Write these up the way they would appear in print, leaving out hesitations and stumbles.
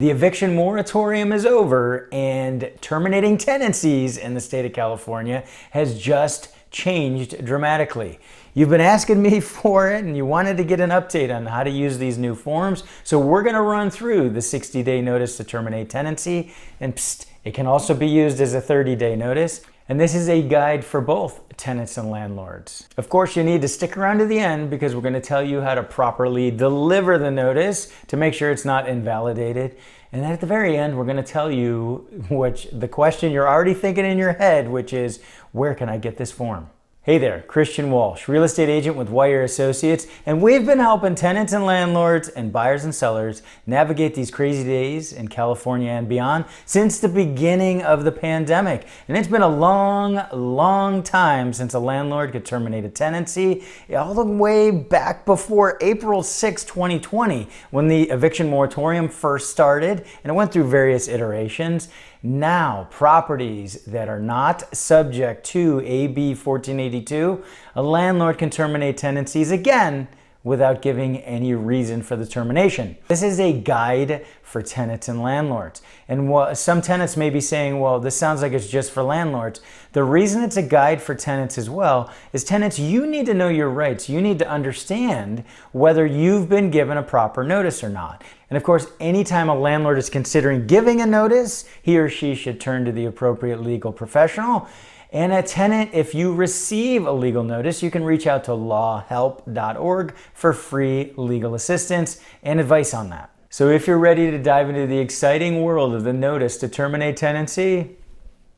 The eviction moratorium is over, and terminating tenancies in the state of California has just changed dramatically. You've been asking me for it and you wanted to get an update on how to use these new forms. So we're going to run through the 60-day notice to terminate tenancy, and it can also be used as a 30-day notice. And this is a guide for both tenants and landlords. Of course, you need to stick around to the end because we're going to tell you how to properly deliver the notice to make sure it's not invalidated. And then at the very end, we're going to tell you the question you're already thinking in your head, which is, where can I get this form? Hey there, Christian Walsh, real estate agent with Wire Associates, and we've been helping tenants and landlords and buyers and sellers navigate these crazy days in California and beyond since the beginning of the pandemic. And it's been a long time since a landlord could terminate a tenancy, all the way back before April 6, 2020, when the eviction moratorium first started, and it went through various iterations. Now, properties that are not subject to AB 1482, a landlord can terminate tenancies again without giving any reason for the termination. This is a guide for tenants and landlords. And some tenants may be saying, well, this sounds like it's just for landlords. The reason it's a guide for tenants as well is tenants, you need to know your rights. You need to understand whether you've been given a proper notice or not. And of course, anytime a landlord is considering giving a notice, he or she should turn to the appropriate legal professional. And a tenant, if you receive a legal notice, you can reach out to lawhelp.org for free legal assistance and advice on that. So if you're ready to dive into the exciting world of the notice to terminate tenancy,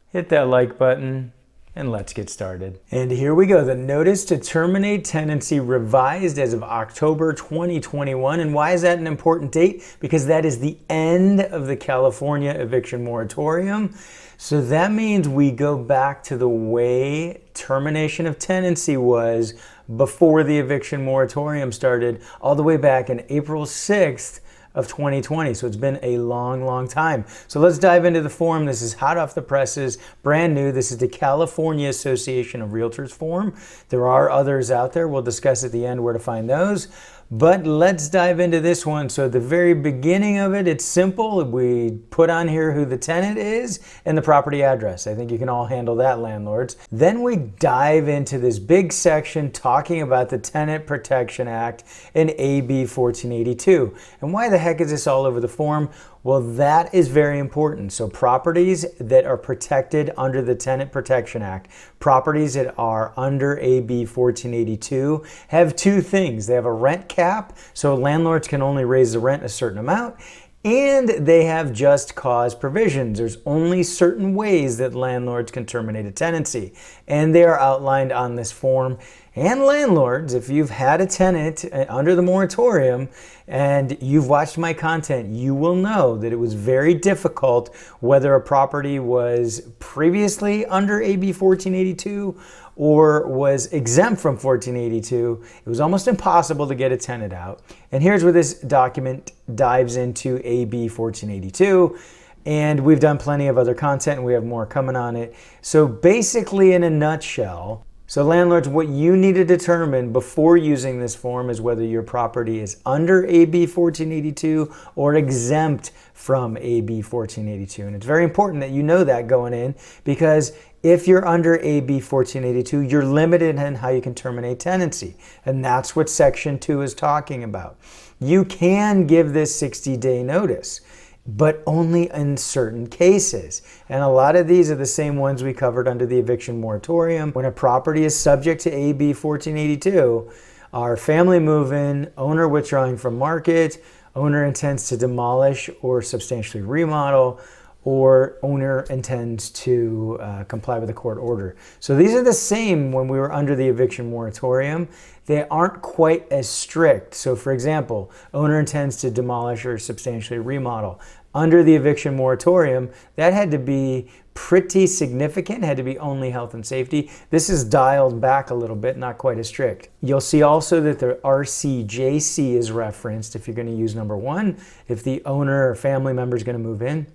hit that like button and let's get started. And here we go, the notice to terminate tenancy revised as of October 2021. And why is that an important date? Because that is the end of the California Eviction Moratorium. So that means we go back to the way termination of tenancy was before the eviction moratorium started, all the way back in April 6th of 2020. So it's been a long time. So let's dive into the form. This is hot off the presses, brand new. This is the California Association of Realtors form. There are others out there. We'll discuss at the end where to find those. But let's dive into this one. So at the very beginning of it, it's simple. We put on here who the tenant is and the property address. I think you can all handle that, landlords. Then we dive into this big section talking about the Tenant Protection Act and AB 1482. And why the heck is this all over the form? Well, that is very important. So properties that are protected under the Tenant Protection Act, properties that are under AB 1482 have two things. They have a rent cap, so landlords can only raise the rent a certain amount, and they have just cause provisions. There's only certain ways that landlords can terminate a tenancy, and they are outlined on this form. And landlords, if you've had a tenant under the moratorium and you've watched my content, you will know that it was very difficult whether a property was previously under AB 1482 or was exempt from 1482. It was almost impossible to get a tenant out. And here's where this document dives into AB 1482. And we've done plenty of other content and we have more coming on it. So basically, in a nutshell, so landlords, what you need to determine before using this form is whether your property is under AB 1482 or exempt from AB 1482. And it's very important that you know that going in, because if you're under AB 1482, you're limited in how you can terminate tenancy. And that's what Section 2 is talking about. You can give this 60-day notice, but only in certain cases. And a lot of these are the same ones we covered under the eviction moratorium. When a property is subject to AB 1482, our family move-in, owner withdrawing from market, owner intends to demolish or substantially remodel, or owner intends to comply with a court order. So these are the same when we were under the eviction moratorium. They aren't quite as strict. So for example, owner intends to demolish or substantially remodel. Under the eviction moratorium, that had to be pretty significant, had to be only health and safety. This is dialed back a little bit, not quite as strict. You'll see also that the RCJC is referenced if you're going to use number one, if the owner or family member is going to move in.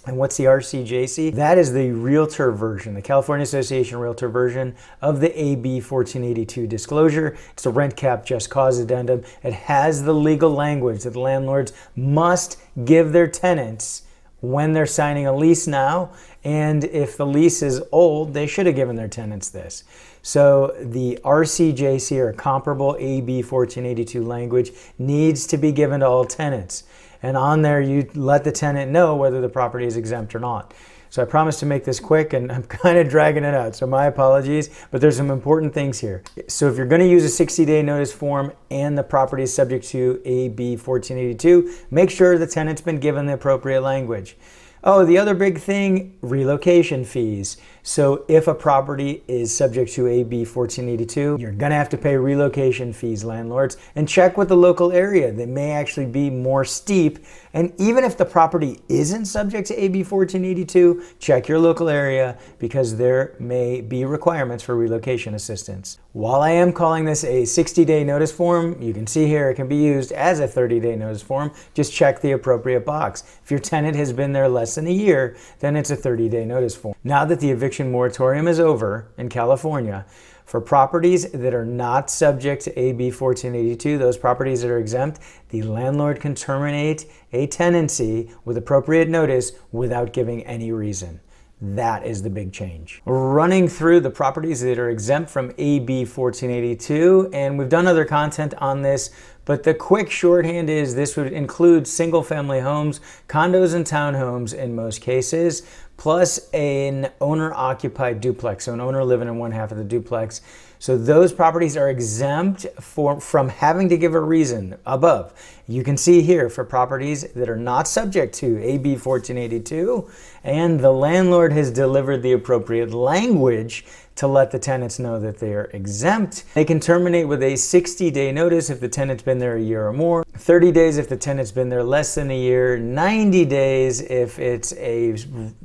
And what's the RCJC? That is the realtor version, the California Association Realtor version of the AB 1482 disclosure. It's a rent cap just cause addendum. It has the legal language that landlords must give their tenants when they're signing a lease now. And if the lease is old, they should have given their tenants this. So the RCJC, or comparable AB 1482 language, needs to be given to all tenants. And on there, you let the tenant know whether the property is exempt or not. So I promise to make this quick, and I'm kind of dragging it out, so my apologies, but there's some important things here. So if you're going to use a 60-day notice form and the property is subject to AB 1482, make sure the tenant's been given the appropriate language. Oh, the other big thing, relocation fees. So if a property is subject to AB 1482, you're gonna have to pay relocation fees, landlords, and check with the local area. They may actually be more steep. And even if the property isn't subject to AB 1482, check your local area, because there may be requirements for relocation assistance. While I am calling this a 60-day notice form, you can see here it can be used as a 30-day notice form. Just check the appropriate box. If your tenant has been there less than a year, then it's a 30-day notice form. Now that the eviction moratorium is over in California, for properties that are not subject to AB 1482, those properties that are exempt, the landlord can terminate a tenancy with appropriate notice without giving any reason. That is the big change. Running through the properties that are exempt from AB 1482, and we've done other content on this, but the quick shorthand is this would include single-family homes, condos and townhomes in most cases, plus an owner-occupied duplex, so an owner living in one half of the duplex. So those properties are exempt from having to give a reason above. You can see here for properties that are not subject to AB 1482, and the landlord has delivered the appropriate language to let the tenants know that they are exempt. They can terminate with a 60-day notice if the tenant's been there a year or more, 30 days if the tenant's been there less than a year, 90 days if it's a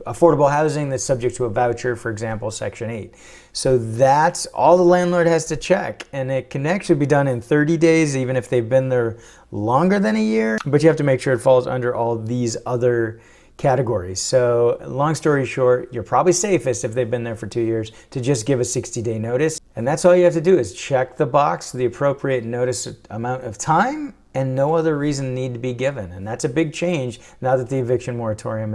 affordable housing that's subject to a voucher, for example, Section 8. So that's all the landlord has to check, and it can actually be done in 30 days even if they've been there longer than a year, but you have to make sure it falls under all these other categories. So long story short, you're probably safest if they've been there for 2 years to just give a 60-day notice. And that's all you have to do is check the box, the appropriate notice amount of time, and no other reason need to be given. And that's a big change now that the eviction moratorium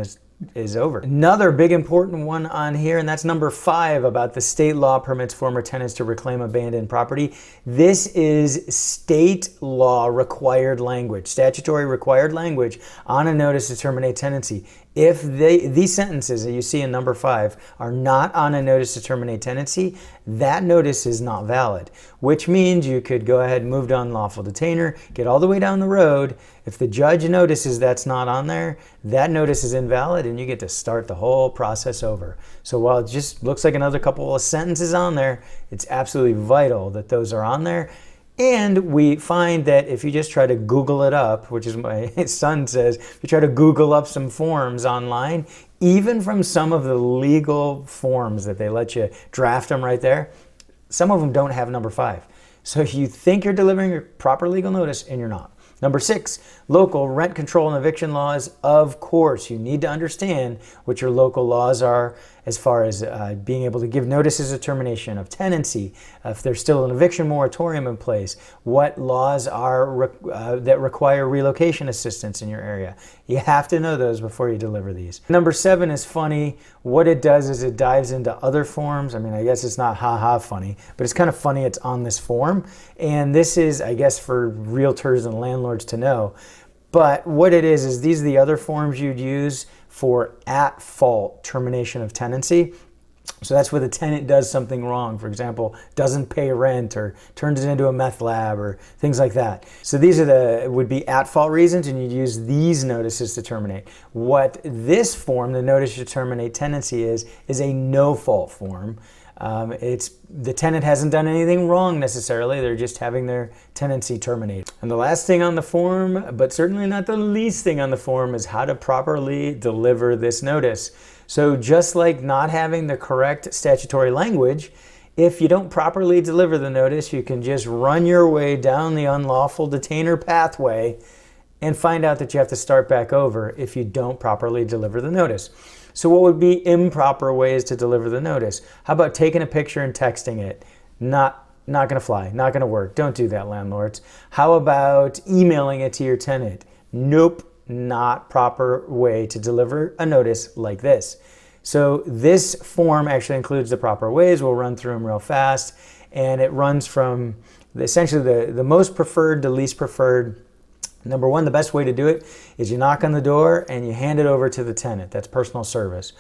is over. Another big important one on here, and that's number 5, about the state law permits former tenants to reclaim abandoned property. This is state law required language, statutory required language on a notice to terminate tenancy. If these sentences that you see in number 5 are not on a notice to terminate tenancy, that notice is not valid, which means you could go ahead and move to unlawful detainer, get all the way down the road. If the judge notices that's not on there, that notice is invalid and you get to start the whole process over. So while it just looks like another couple of sentences on there, it's absolutely vital that those are on there. And we find that if you just try to Google it up, which is what my son says, if you try to Google up some forms online, even from some of the legal forms that they let you draft them right there, some of them don't have number 5. So you think you're delivering your proper legal notice and you're not. Number 6, local rent control and eviction laws. Of course, you need to understand what your local laws are as far as being able to give notices of termination of tenancy, if there's still an eviction moratorium in place, what laws are that require relocation assistance in your area. You have to know those before you deliver these. Number 7 is funny. What it does is it dives into other forms. I mean, I guess it's not ha-ha funny, but it's kind of funny it's on this form. And this is, I guess, for realtors and landlords to know. But what it is these are the other forms you'd use for at-fault termination of tenancy. So that's where the tenant does something wrong. For example, doesn't pay rent or turns it into a meth lab or things like that. So these are would be at-fault reasons, and you'd use these notices to terminate. What this form, the notice to terminate tenancy, is a no-fault form. It's the tenant hasn't done anything wrong necessarily, they're just having their tenancy terminated. And the last thing on the form, but certainly not the least thing on the form, is how to properly deliver this notice. So just like not having the correct statutory language, if you don't properly deliver the notice, you can just run your way down the unlawful detainer pathway and find out that you have to start back over if you don't properly deliver the notice. So what would be improper ways to deliver the notice? How about taking a picture and texting it? Not going to fly, not going to work. Don't do that, landlords. How about emailing it to your tenant? Nope, not proper way to deliver a notice like this. So this form actually includes the proper ways. We'll run through them real fast. And it runs from essentially the most preferred to least preferred. Number one, the best way to do it is you knock on the door and you hand it over to the tenant. That's personal service.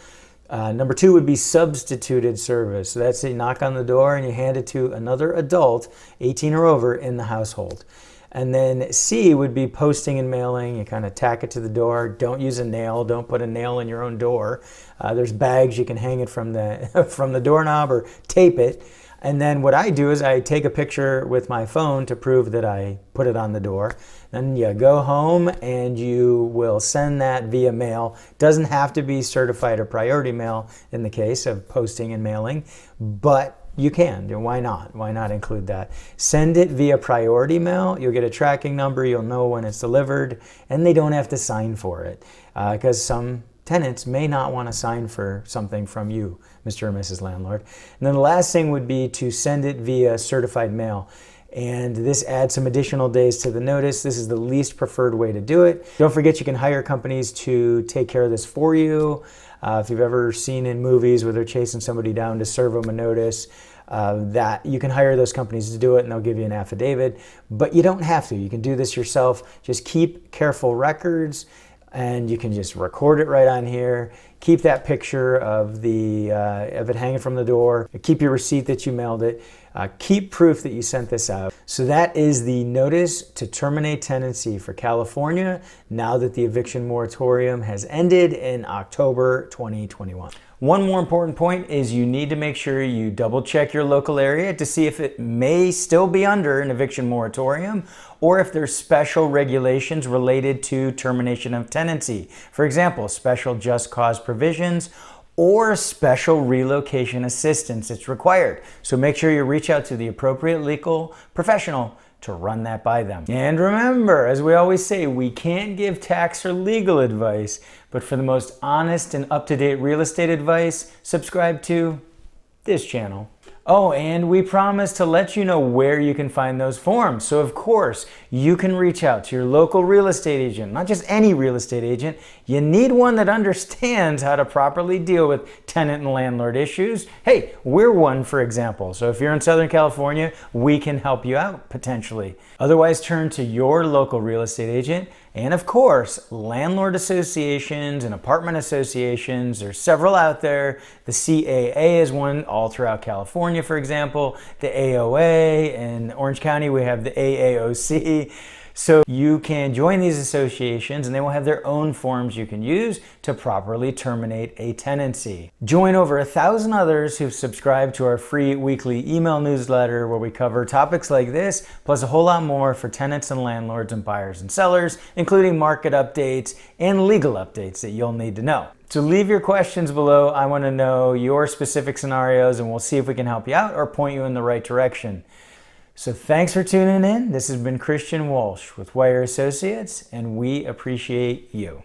Number two would be substituted service. So that's you knock on the door and you hand it to another adult, 18 or over, in the household. And then C would be posting and mailing. You kind of tack it to the door. Don't use a nail. Don't put a nail in your own door. There's bags you can hang it from the from the doorknob or tape it. And then what I do is I take a picture with my phone to prove that I put it on the door. Then you go home and you will send that via mail. Doesn't have to be certified or priority mail in the case of posting and mailing, but you can. Why not? Why not include that? Send it via priority mail. You'll get a tracking number. You'll know when it's delivered, and they don't have to sign for it because some tenants may not want to sign for something from you, Mr. or Mrs. Landlord. And then the last thing would be to send it via certified mail. And this adds some additional days to the notice. This is the least preferred way to do it. Don't forget you can hire companies to take care of this for you. If you've ever seen in movies where they're chasing somebody down to serve them a notice, that you can hire those companies to do it and they'll give you an affidavit. But you don't have to. You can do this yourself. Just keep careful records. And you can just record it right on here. Keep that picture of it hanging from the door. Keep your receipt that you mailed it. Keep proof that you sent this out. So that is the notice to terminate tenancy for California now that the eviction moratorium has ended in October 2021. One more important point is you need to make sure you double check your local area to see if it may still be under an eviction moratorium or if there's special regulations related to termination of tenancy. For example, special just cause provisions or special relocation assistance that's required. So make sure you reach out to the appropriate legal professional to run that by them. And remember, as we always say, we can't give tax or legal advice, but for the most honest and up-to-date real estate advice, subscribe to this channel. Oh, and we promise to let you know where you can find those forms. So of course, you can reach out to your local real estate agent, not just any real estate agent. You need one that understands how to properly deal with tenant and landlord issues. Hey, we're one, for example. So if you're in Southern California, we can help you out potentially. Otherwise, turn to your local real estate agent. And of course, landlord associations and apartment associations, there's several out there. The CAA is one all throughout California, for example. The AOA, in Orange County, we have the AAOC. So you can join these associations and they will have their own forms you can use to properly terminate a tenancy. Join over 1,000 others who've subscribed to our free weekly email newsletter where we cover topics like this, plus a whole lot more for tenants and landlords and buyers and sellers, including market updates and legal updates that you'll need to know. So leave your questions below. I want to know your specific scenarios and we'll see if we can help you out or point you in the right direction. So thanks for tuning in. This has been Christian Walsh with Wire Associates, and we appreciate you.